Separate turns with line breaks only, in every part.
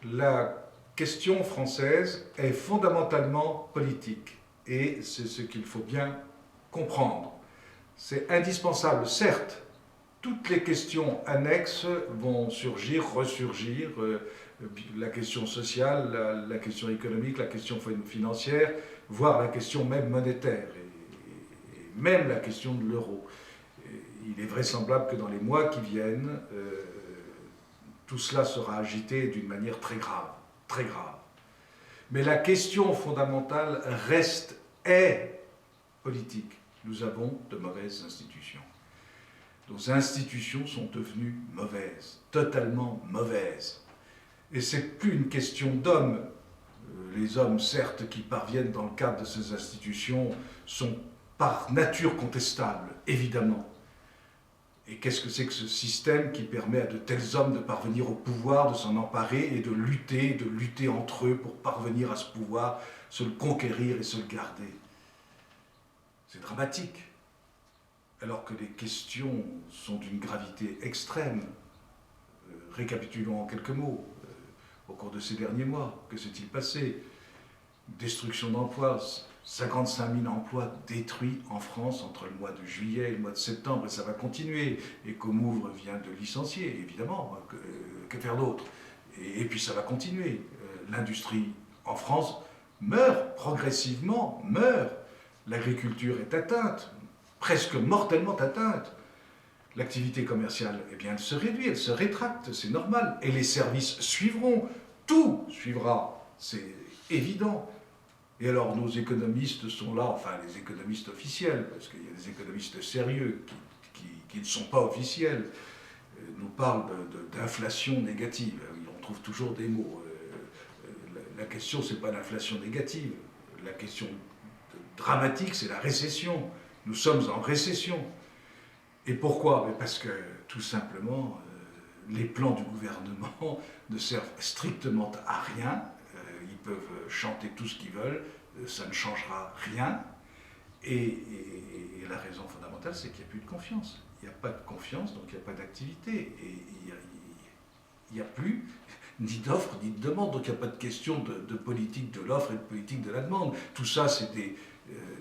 La question française est fondamentalement politique et c'est ce qu'il faut bien comprendre. C'est indispensable, certes, toutes les questions annexes vont surgir, ressurgir, la question sociale, la question économique, la question financière, voire la question même monétaire, et même la question de l'euro. Il est vraisemblable que dans les mois qui viennent, tout cela sera agité d'une manière très grave, très grave. Mais la question fondamentale est politique. Nous avons de mauvaises institutions. Nos institutions sont devenues mauvaises, totalement mauvaises. Et c'est plus une question d'hommes. Les hommes, certes, qui parviennent dans le cadre de ces institutions, sont par nature contestables, évidemment. Et qu'est-ce que c'est que ce système qui permet à de tels hommes de parvenir au pouvoir, de s'en emparer et de lutter entre eux pour parvenir à ce pouvoir, se le conquérir et se le garder? C'est dramatique. Alors que les questions sont d'une gravité extrême. Récapitulons en quelques mots. Au cours de ces derniers mois, que s'est-il passé? Destruction d'emplois, 55 000 emplois détruits en France entre le mois de juillet et le mois de septembre, et ça va continuer. Et Comouvre vient de licencier, évidemment, que faire d'autre? Et puis ça va continuer. L'industrie en France meurt, progressivement meurt. L'agriculture est atteinte, presque mortellement atteinte. L'activité commerciale, eh bien, elle se réduit, elle se rétracte, c'est normal. Et les services suivront, tout suivra, c'est évident. Et alors nos économistes sont là, enfin les économistes officiels, parce qu'il y a des économistes sérieux qui ne sont pas officiels, nous parlent d'inflation négative. On trouve toujours des mots. La question, c'est pas l'inflation négative. La question dramatique, c'est la récession. Nous sommes en récession. Et pourquoi? Parce que, tout simplement, les plans du gouvernement ne servent strictement à rien. Ils peuvent chanter tout ce qu'ils veulent, ça ne changera rien. Et la raison fondamentale, c'est qu'il n'y a plus de confiance. Il n'y a pas de confiance, donc il n'y a pas d'activité. Et il n'y a plus ni d'offre ni de demande, donc il n'y a pas de question de politique de l'offre et de politique de la demande. Tout ça, c'est des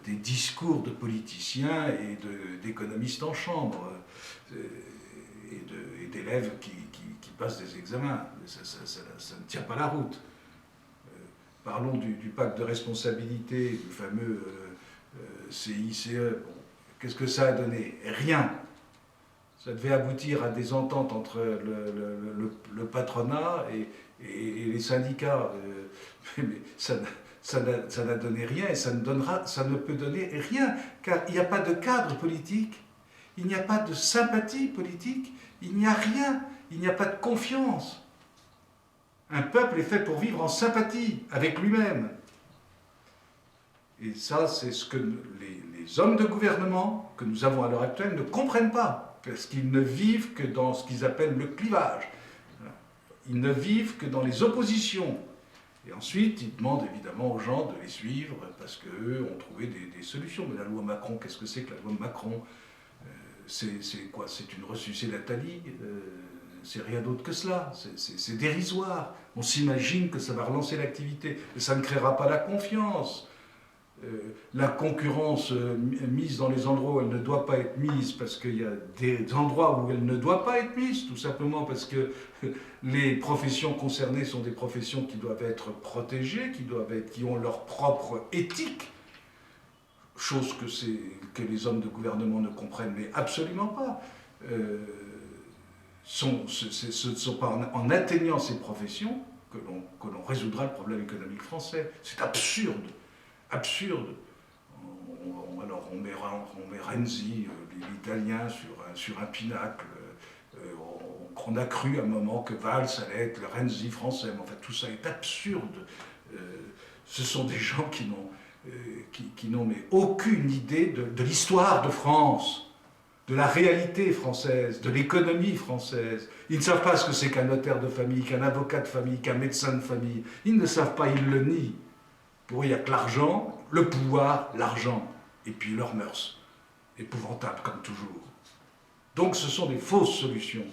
discours de politiciens et d'économistes en chambre, et d'élèves qui passent des examens. Ça ne tient pas la route. Parlons du pacte de responsabilité, du fameux CICE. Bon, qu'est-ce que ça a donné? Rien. Ça devait aboutir à des ententes entre le patronat et les syndicats. Mais ça n'a donné rien et ça ne peut donner rien, car il n'y a pas de cadre politique, il n'y a pas de sympathie politique, il n'y a rien, il n'y a pas de confiance. Un peuple est fait pour vivre en sympathie avec lui-même. Et ça, c'est ce que les hommes de gouvernement que nous avons à l'heure actuelle ne comprennent pas, parce qu'ils ne vivent que dans ce qu'ils appellent le clivage. Ils ne vivent que dans les oppositions. Et ensuite, ils demandent évidemment aux gens de les suivre, parce qu'eux ont trouvé des solutions. Mais la loi Macron, qu'est-ce que c'est que la loi Macron? C'est quoi? C'est une ressucée d'Atali? C'est rien d'autre que cela, c'est dérisoire. On s'imagine que ça va relancer l'activité, mais ça ne créera pas la confiance. La concurrence mise dans les endroits où elle ne doit pas être mise, parce qu'il y a des endroits où elle ne doit pas être mise, tout simplement parce que les professions concernées sont des professions qui doivent être protégées, qui ont leur propre éthique, chose que les hommes de gouvernement ne comprennent mais absolument pas. Ce ne sont pas en atteignant ces professions que l'on résoudra le problème économique français. C'est absurde, absurde. Alors on met Renzi, l'italien, sur un pinacle. On a cru à un moment que Valls allait être le Renzi français, mais en fait tout ça est absurde. Ce sont des gens qui n'ont mais aucune idée de l'histoire de France, de la réalité française, de l'économie française. Ils ne savent pas ce que c'est qu'un notaire de famille, qu'un avocat de famille, qu'un médecin de famille. Ils ne savent pas, ils le nient. Pour eux, il n'y a que l'argent, le pouvoir, l'argent. Et puis leurs mœurs. Épouvantables, comme toujours. Donc ce sont des fausses solutions.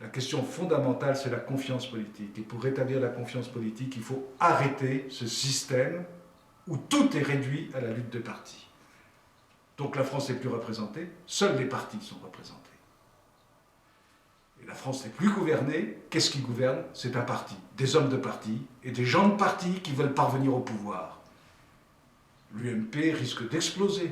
La question fondamentale, c'est la confiance politique. Et pour rétablir la confiance politique, il faut arrêter ce système où tout est réduit à la lutte de partis. Donc la France n'est plus représentée, seuls les partis sont représentés. Et la France n'est plus gouvernée. Qu'est-ce qui gouverne? C'est un parti, des hommes de parti et des gens de parti qui veulent parvenir au pouvoir. L'UMP risque d'exploser.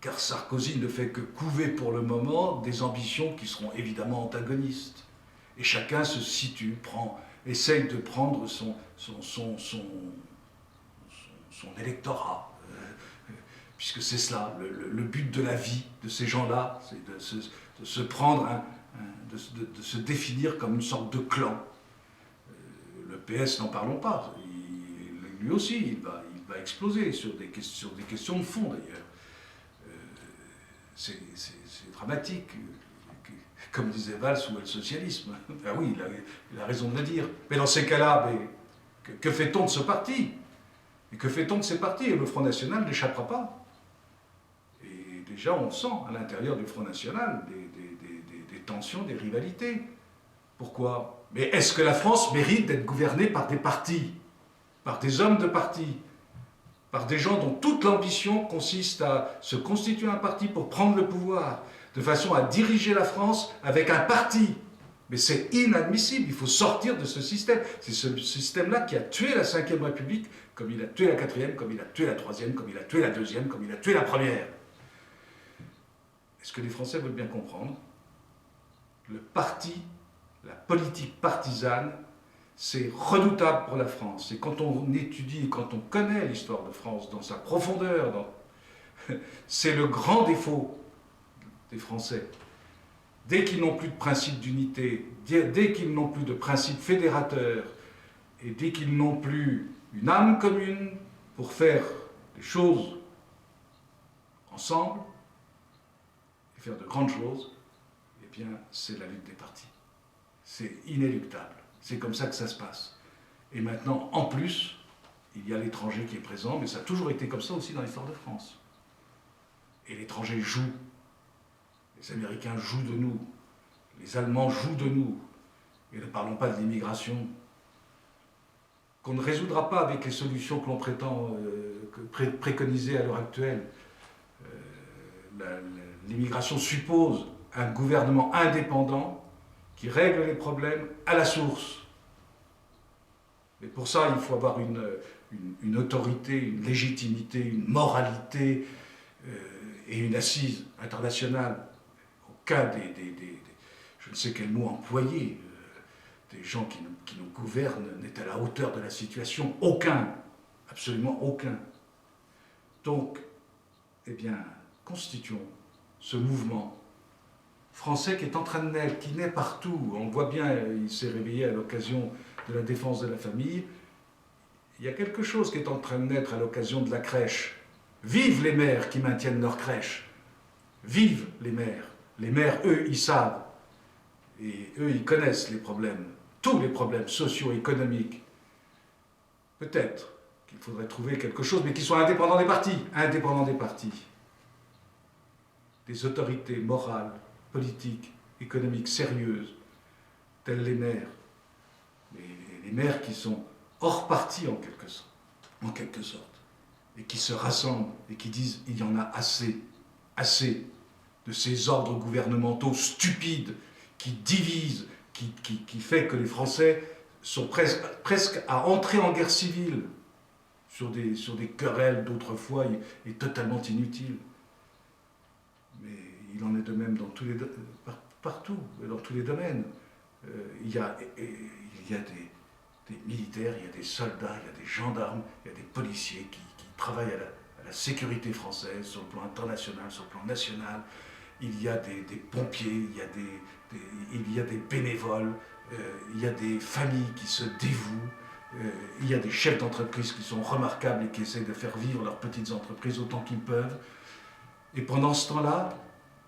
Car Sarkozy ne fait que couver pour le moment des ambitions qui seront évidemment antagonistes. Et chacun se situe, essaye de prendre son électorat. Puisque c'est cela, le but de la vie de ces gens-là, c'est de se prendre, de se définir comme une sorte de clan. Le PS, n'en parlons pas. Lui aussi, il va exploser sur des questions de fond d'ailleurs. C'est dramatique, comme disait Valls, où est le socialisme? Ben oui, il a raison de le dire. Mais dans ces cas-là, que fait-on de ce parti? Et que fait-on de ces partis? Et le Front National n'échappera pas. Et déjà, on sent à l'intérieur du Front National des tensions, des rivalités. Pourquoi? Mais est-ce que la France mérite d'être gouvernée par des partis, par des hommes de parti, par des gens dont toute l'ambition consiste à se constituer un parti pour prendre le pouvoir, de façon à diriger la France avec un parti? Mais c'est inadmissible, il faut sortir de ce système. C'est ce système-là qui a tué la Ve République, comme il a tué la Quatrième, comme il a tué la Troisième, comme il a tué la Deuxième, comme il a tué la Première. Est-ce que les Français veulent bien comprendre? Le parti, la politique partisane, c'est redoutable pour la France. Et quand on étudie, quand on connaît l'histoire de France dans sa profondeur, c'est le grand défaut des Français. Dès qu'ils n'ont plus de principe d'unité, dès qu'ils n'ont plus de principe fédérateur, et dès qu'ils n'ont plus une âme commune pour faire des choses ensemble, et faire de grandes choses, eh bien, c'est la lutte des partis. C'est inéluctable. C'est comme ça que ça se passe. Et maintenant, en plus, il y a l'étranger qui est présent, mais ça a toujours été comme ça aussi dans l'histoire de France. Et l'étranger joue. Les Américains jouent de nous. Les Allemands jouent de nous. Et ne parlons pas de l'immigration, qu'on ne résoudra pas avec les solutions que l'on prétend préconiser à l'heure actuelle. L'immigration suppose un gouvernement indépendant qui règle les problèmes à la source. Mais pour ça, il faut avoir une autorité, une légitimité, une moralité et une assise internationale. Aucun je ne sais quel mot employer, des gens qui nous gouvernent n'est à la hauteur de la situation. Aucun, absolument aucun. Donc, eh bien, constituons ce mouvement français qui est en train de naître, qui naît partout. On le voit bien, il s'est réveillé à l'occasion de la défense de la famille. Il y a quelque chose qui est en train de naître à l'occasion de la crèche. Vive les mères qui maintiennent leur crèche. Vive les mères. Les mères, eux, ils savent. Et eux, ils connaissent les problèmes. Tous les problèmes socio-économiques. Peut-être qu'il faudrait trouver quelque chose, mais qui soit indépendant des partis. Indépendant des partis. Des autorités morales, politiques, économiques sérieuses, telles les maires. Les maires qui sont hors parti en quelque sorte, et qui se rassemblent et qui disent il y en a assez, assez de ces ordres gouvernementaux stupides qui divisent, qui fait que les Français sont presque à entrer en guerre civile sur des querelles d'autrefois et totalement inutiles. Mais il en est de même dans partout, dans tous les domaines. Il y a des militaires, il y a des soldats, il y a des gendarmes, il y a des policiers qui travaillent à la sécurité française sur le plan international, sur le plan national. Il y a des pompiers, il y a des bénévoles, il y a des familles qui se dévouent, il y a des chefs d'entreprise qui sont remarquables et qui essaient de faire vivre leurs petites entreprises autant qu'ils peuvent. Et pendant ce temps-là,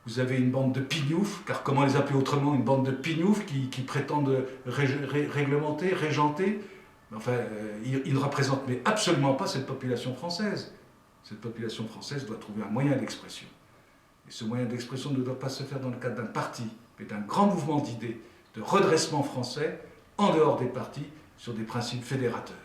vous avez une bande de pignoufs, car comment les appeler autrement, une bande de pignoufs qui prétendent réglementer, régenter. Enfin, ils ne représentent mais absolument pas cette population française. Cette population française doit trouver un moyen d'expression. Et ce moyen d'expression ne doit pas se faire dans le cadre d'un parti, mais d'un grand mouvement d'idées, de redressement français, en dehors des partis, sur des principes fédérateurs.